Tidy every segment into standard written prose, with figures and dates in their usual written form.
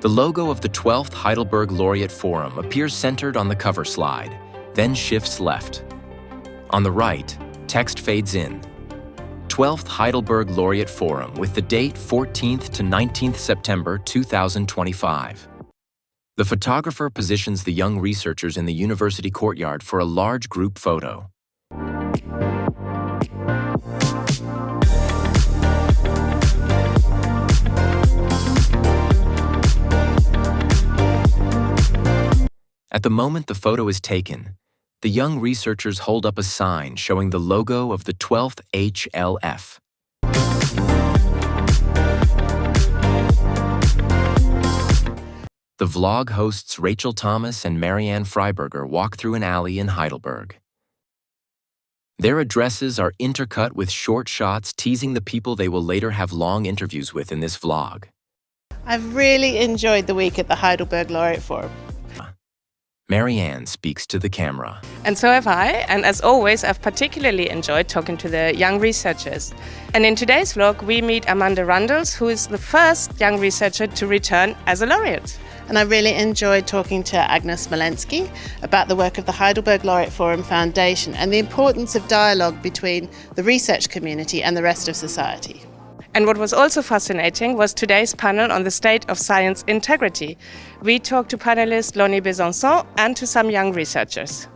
The logo of the 12th Heidelberg Laureate Forum appears centered on the cover slide, then shifts left. On the right, text fades in. 12th Heidelberg Laureate Forum with the date 14th to 19th September 2025. The photographer positions the young researchers in the university courtyard for a large group photo. At the moment the photo is taken, the young researchers hold up a sign showing the logo of the 12th HLF. The vlog hosts Rachel Thomas and Marianne Freiberger walk through an alley in Heidelberg. Their addresses are intercut with short shots teasing the people they will later have long interviews with in this vlog. I've really enjoyed the week at the Heidelberg Laureate Forum. Marianne speaks to the camera. And so have I, and as always, I've particularly enjoyed talking to the young researchers. And in today's vlog, we meet Amanda Randles, who is the first young researcher to return as a laureate. And I really enjoyed talking to Agnes Szmolenszky about the work of the Heidelberg Laureate Forum Foundation and the importance of dialogue between the research community and the rest of society. And what was also fascinating was today's panel on the state of science integrity. We talked to panelist Lonni Besançon and to some young researchers.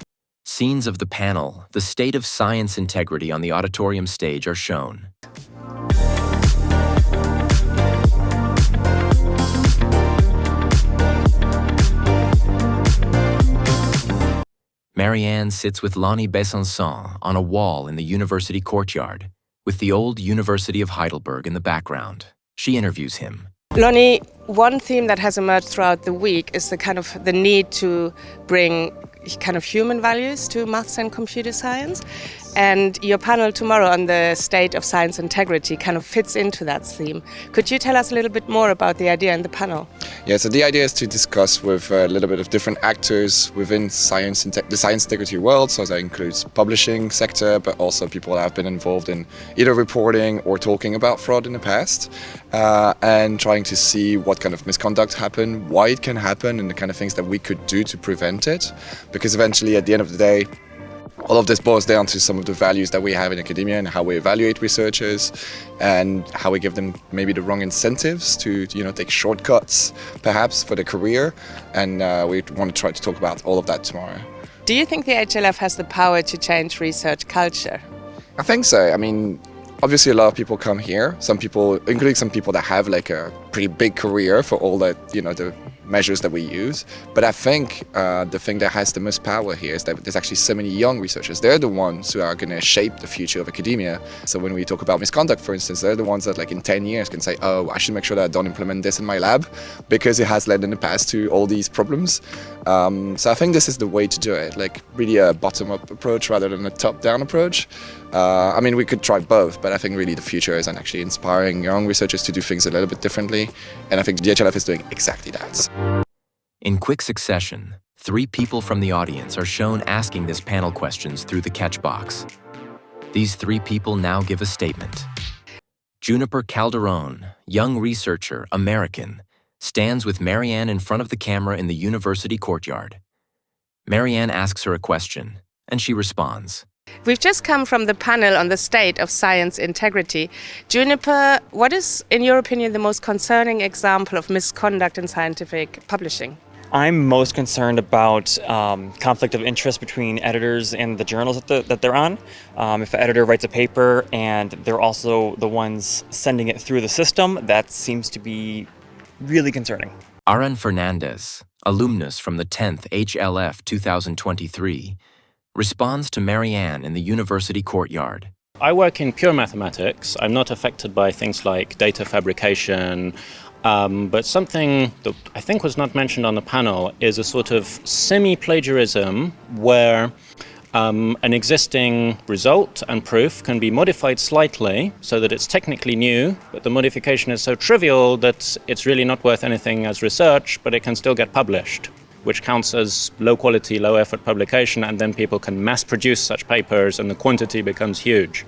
Scenes of the panel, the state of science integrity on the auditorium stage are shown. Marianne sits with Lonni Besançon on a wall in the university courtyard, with the old University of Heidelberg in the background. She interviews him. Lonni, one theme that has emerged throughout the week is the need to bring kind of human values to maths and computer science. And your panel tomorrow on the state of science integrity kind of fits into that theme. Could you tell us a little bit more about the idea in the panel? Yeah, so the idea is to discuss with a little bit of different actors within the science integrity world. So that includes publishing sector, but also people that have been involved in either reporting or talking about fraud in the past, and trying to see what kind of misconduct happened, why it can happen, and the kind of things that we could do to prevent it. Because eventually, at the end of the day, all of this boils down to some of the values that we have in academia and how we evaluate researchers and how we give them maybe the wrong incentives to, take shortcuts perhaps for their career. And we want to try to talk about all of that tomorrow. Do you think the HLF has the power to change research culture? I think so. I mean, obviously a lot of people come here, some people, including some people that have like a pretty big career for all that, the measures that we use. But I think the thing that has the most power here is that there's actually so many young researchers. They're the ones who are going to shape the future of academia. So when we talk about misconduct, for instance, they're the ones that in 10 years can say, oh, I should make sure that I don't implement this in my lab because it has led in the past to all these problems. So I think this is the way to do it, really a bottom-up approach rather than a top-down approach. We could try both, but I think really the future is on actually inspiring young researchers to do things a little bit differently. And I think the HLF is doing exactly that. In quick succession, 3 people from the audience are shown asking this panel questions through the catch box. These 3 people now give a statement. Juniper Calderon, young researcher, American, stands with Marianne in front of the camera in the university courtyard. Marianne asks her a question, and she responds. We've just come from the panel on the state of science integrity. Juniper, what is, in your opinion, the most concerning example of misconduct in scientific publishing? I'm most concerned about conflict of interest between editors and the journals that they're on. If an editor writes a paper and they're also the ones sending it through the system, that seems to be really concerning. Aaron Fernandez, alumnus from the 10th HLF 2023, responds to Marianne in the university courtyard. I work in pure mathematics. I'm not affected by things like data fabrication, but something that I think was not mentioned on the panel is a sort of semi-plagiarism where an existing result and proof can be modified slightly so that it's technically new, but the modification is so trivial that it's really not worth anything as research, but it can still get published, which counts as low-quality, low-effort publication, and then people can mass-produce such papers and the quantity becomes huge.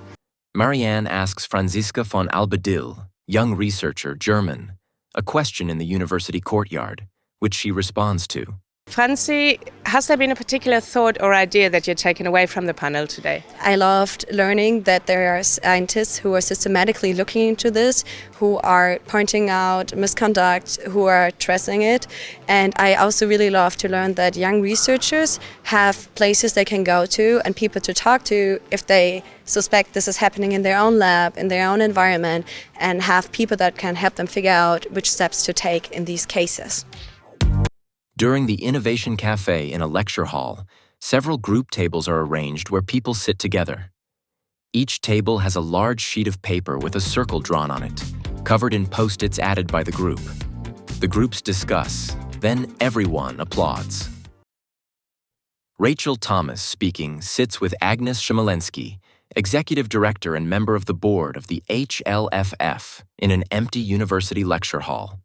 Marianne asks Franziska von Albedil, young researcher, German, a question in the university courtyard, which she responds to. Franzi, has there been a particular thought or idea that you're taking away from the panel today? I loved learning that there are scientists who are systematically looking into this, who are pointing out misconduct, who are addressing it. And I also really love to learn that young researchers have places they can go to and people to talk to if they suspect this is happening in their own lab, in their own environment, and have people that can help them figure out which steps to take in these cases. During the Innovation Cafe in a lecture hall, several group tables are arranged where people sit together. Each table has a large sheet of paper with a circle drawn on it, covered in post-its added by the group. The groups discuss, then everyone applauds. Rachel Thomas, speaking, sits with Agnes Szmolenszky, executive director and member of the board of the HLFF, in an empty university lecture hall.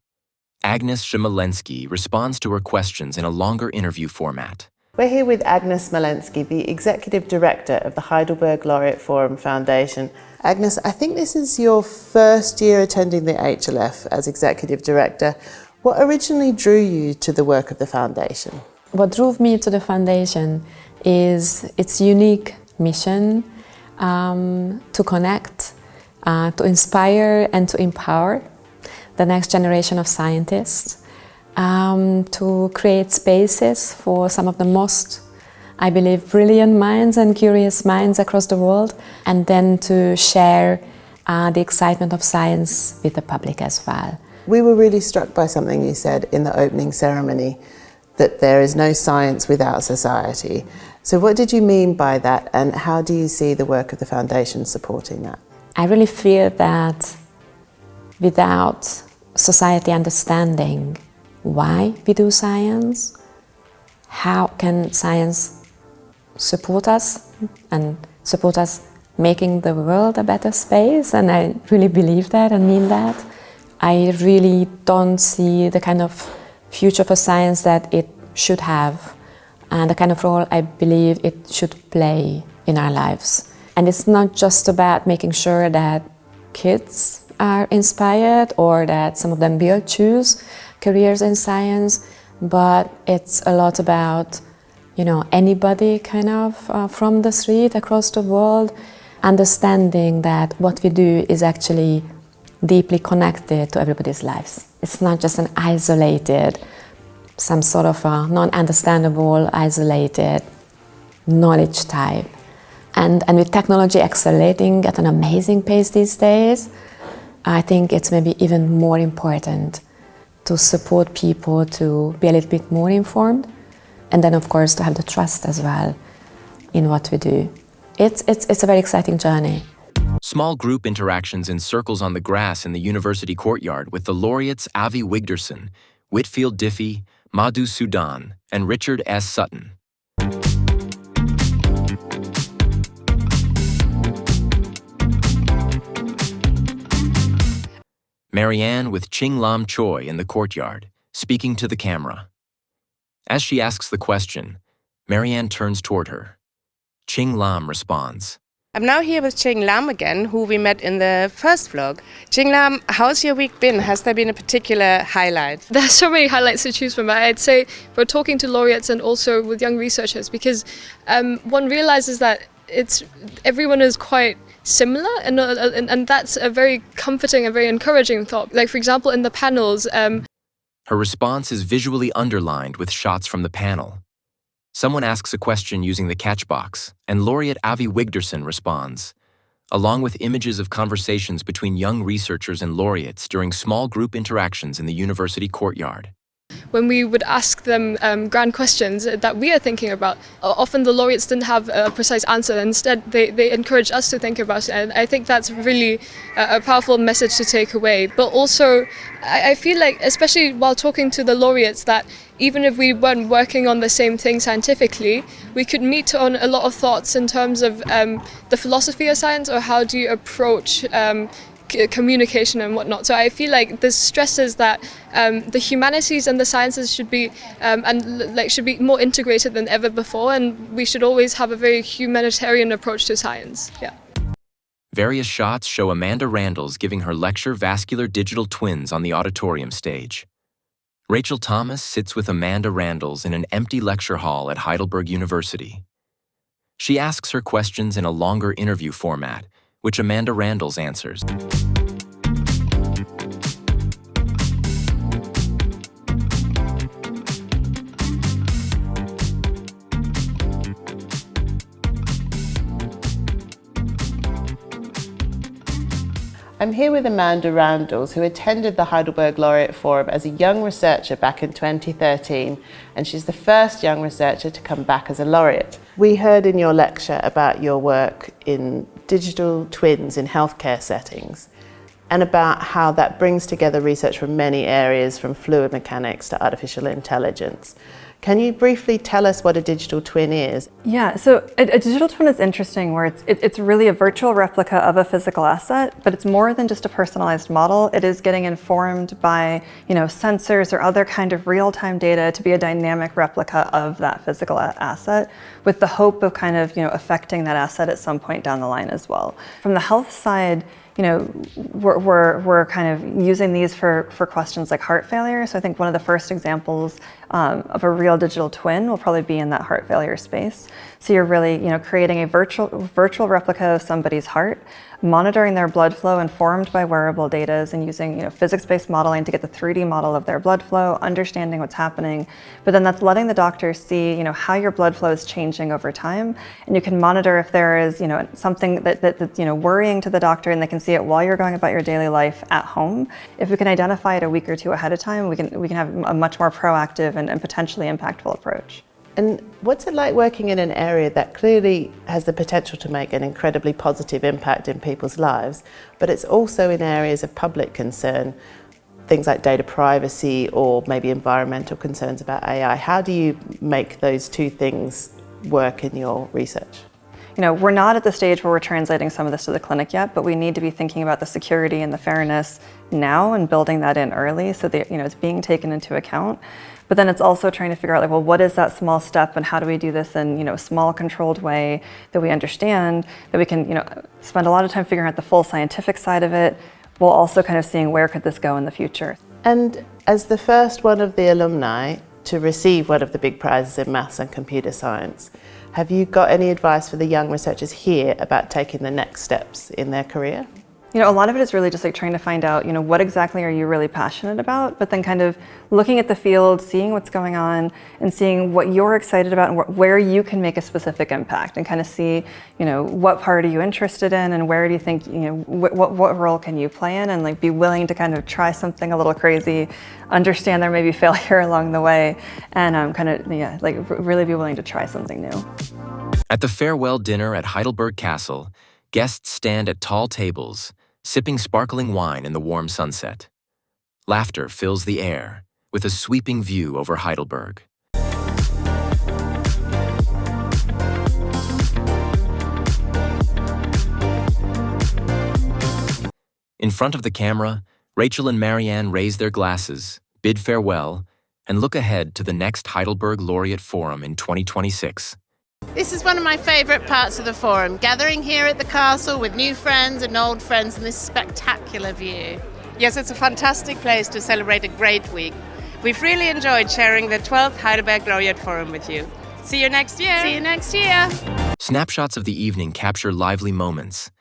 Agnes Szmolenszky responds to her questions in a longer interview format. We're here with Agnes Szmolenszky, the Executive Director of the Heidelberg Laureate Forum Foundation. Agnes, I think this is your first year attending the HLF as Executive Director. What originally drew you to the work of the Foundation? What drove me to the Foundation is its unique mission to connect, to inspire and to empower the next generation of scientists, to create spaces for some of the most, I believe, brilliant minds and curious minds across the world, and then to share the excitement of science with the public as well. We were really struck by something you said in the opening ceremony, that there is no science without society. So what did you mean by that, and how do you see the work of the Foundation supporting that? I really feel that without society understanding why we do science, how can science support us and support us making the world a better space, and I really believe that and mean that. I really don't see the kind of future for science that it should have and the kind of role I believe it should play in our lives. And it's not just about making sure that kids are inspired or that some of them will choose careers in science, but it's a lot about, anybody kind of from the street across the world, understanding that what we do is actually deeply connected to everybody's lives. It's not just an isolated, some sort of a non-understandable, isolated knowledge type. And with technology accelerating at an amazing pace these days, I think it's maybe even more important to support people to be a little bit more informed, and then of course to have the trust as well in what we do. It's a very exciting journey. Small group interactions in circles on the grass in the university courtyard with the laureates Avi Wigderson, Whitfield Diffie, Madhu Sudan, and Richard S. Sutton. Marianne with Ching Lam Choi in the courtyard, speaking to the camera. As she asks the question, Marianne turns toward her. Ching Lam responds. I'm now here with Ching Lam again, who we met in the first vlog. Ching Lam, how's your week been? Has there been a particular highlight? There's so many highlights to choose from. I'd say we're talking to laureates and also with young researchers, because one realizes that everyone is quite similar, and that's a very comforting and very encouraging thought. Like, for example, in the panels. Her response is visually underlined with shots from the panel. Someone asks a question using the catchbox, and laureate Avi Wigderson responds, along with images of conversations between young researchers and laureates during small group interactions in the university courtyard. When we would ask them grand questions that we are thinking about, often the laureates didn't have a precise answer. Instead, they encouraged us to think about it, and I think that's really a powerful message to take away. But also, I feel like, especially while talking to the laureates, that even if we weren't working on the same thing scientifically, we could meet on a lot of thoughts in terms of the philosophy of science, or how do you approach communication and whatnot. So I feel like this stresses that the humanities and the sciences should be should be more integrated than ever before, and we should always have a very humanitarian approach to science. Yeah. Various shots show Amanda Randles giving her lecture Vascular Digital Twins on the auditorium stage. Rachel Thomas sits with Amanda Randles in an empty lecture hall at Heidelberg University. She asks her questions in a longer interview format, which Amanda Randles answers. I'm here with Amanda Randles, who attended the Heidelberg Laureate Forum as a young researcher back in 2013, and she's the first young researcher to come back as a laureate. We heard in your lecture about your work in digital twins in healthcare settings, and about how that brings together research from many areas, from fluid mechanics to artificial intelligence. Can you briefly tell us what a digital twin is? Yeah, so a digital twin is interesting where it's really a virtual replica of a physical asset, but it's more than just a personalized model. It is getting informed by, sensors or other kind of real-time data to be a dynamic replica of that physical asset, with the hope of affecting that asset at some point down the line as well. From the health side, we're kind of using these for questions like heart failure. So I think one of the first examples of a real digital twin will probably be in that heart failure space. So you're really, creating a virtual replica of somebody's heart, monitoring their blood flow informed by wearable data and using, physics-based modeling to get the 3D model of their blood flow, understanding what's happening. But then that's letting the doctor see, how your blood flow is changing over time. And you can monitor if there is, something that's, worrying to the doctor, and they can see it while you're going about your daily life at home. If we can identify it a week or two ahead of time, we can have a much more proactive and potentially impactful approach. And what's it like working in an area that clearly has the potential to make an incredibly positive impact in people's lives, but it's also in areas of public concern, things like data privacy or maybe environmental concerns about AI? How do you make those two things work in your research? We're not at the stage where we're translating some of this to the clinic yet, but we need to be thinking about the security and the fairness now and building that in early so that it's being taken into account. But then it's also trying to figure out what is that small step and how do we do this in a small controlled way that we understand, that we can spend a lot of time figuring out the full scientific side of it, while also kind of seeing where could this go in the future. And as the first one of the alumni to receive one of the big prizes in maths and computer science, have you got any advice for the young researchers here about taking the next steps in their career? A lot of it is really just trying to find out, what exactly are you really passionate about, but then kind of looking at the field, seeing what's going on, and seeing what you're excited about and where you can make a specific impact, and kind of see, what part are you interested in, and where do you think, what role can you play in, and be willing to kind of try something a little crazy, understand there may be failure along the way, and really be willing to try something new. At the farewell dinner at Heidelberg Castle, guests stand at tall tables, sipping sparkling wine in the warm sunset. Laughter fills the air, with a sweeping view over Heidelberg. In front of the camera, Rachel and Marianne raise their glasses, bid farewell, and look ahead to the next Heidelberg Laureate Forum in 2026. This is one of my favourite parts of the forum, gathering here at the castle with new friends and old friends in this spectacular view. Yes, it's a fantastic place to celebrate a great week. We've really enjoyed sharing the 12th Heidelberg Laureate Forum with you. See you next year! See you next year! Snapshots of the evening capture lively moments.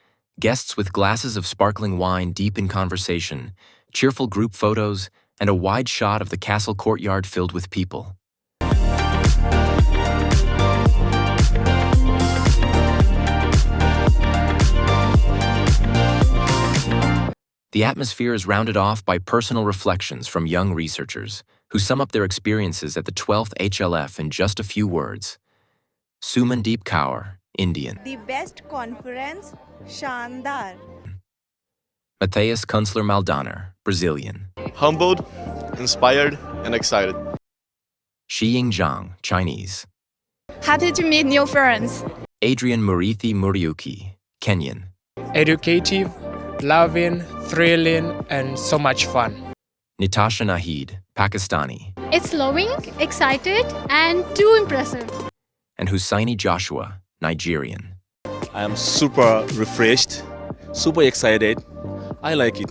Guests with glasses of sparkling wine deep in conversation, cheerful group photos, and a wide shot of the castle courtyard filled with people. The atmosphere is rounded off by personal reflections from young researchers who sum up their experiences at the 12th HLF in just a few words. Sumandeep Kaur, Indian. The best conference, Shandar. Matthias Kunzler Maldaner, Brazilian. Humbled, inspired, and excited. Xiying Zhang, Chinese. Happy to meet new friends. Adrian Murithi Muriuki, Kenyan. Educative, loving, thrilling, and so much fun. Natasha Nahid, Pakistani. It's glowing, excited, and too impressive. And Hussaini Joshua, Nigerian. I am super refreshed, super excited. I like it.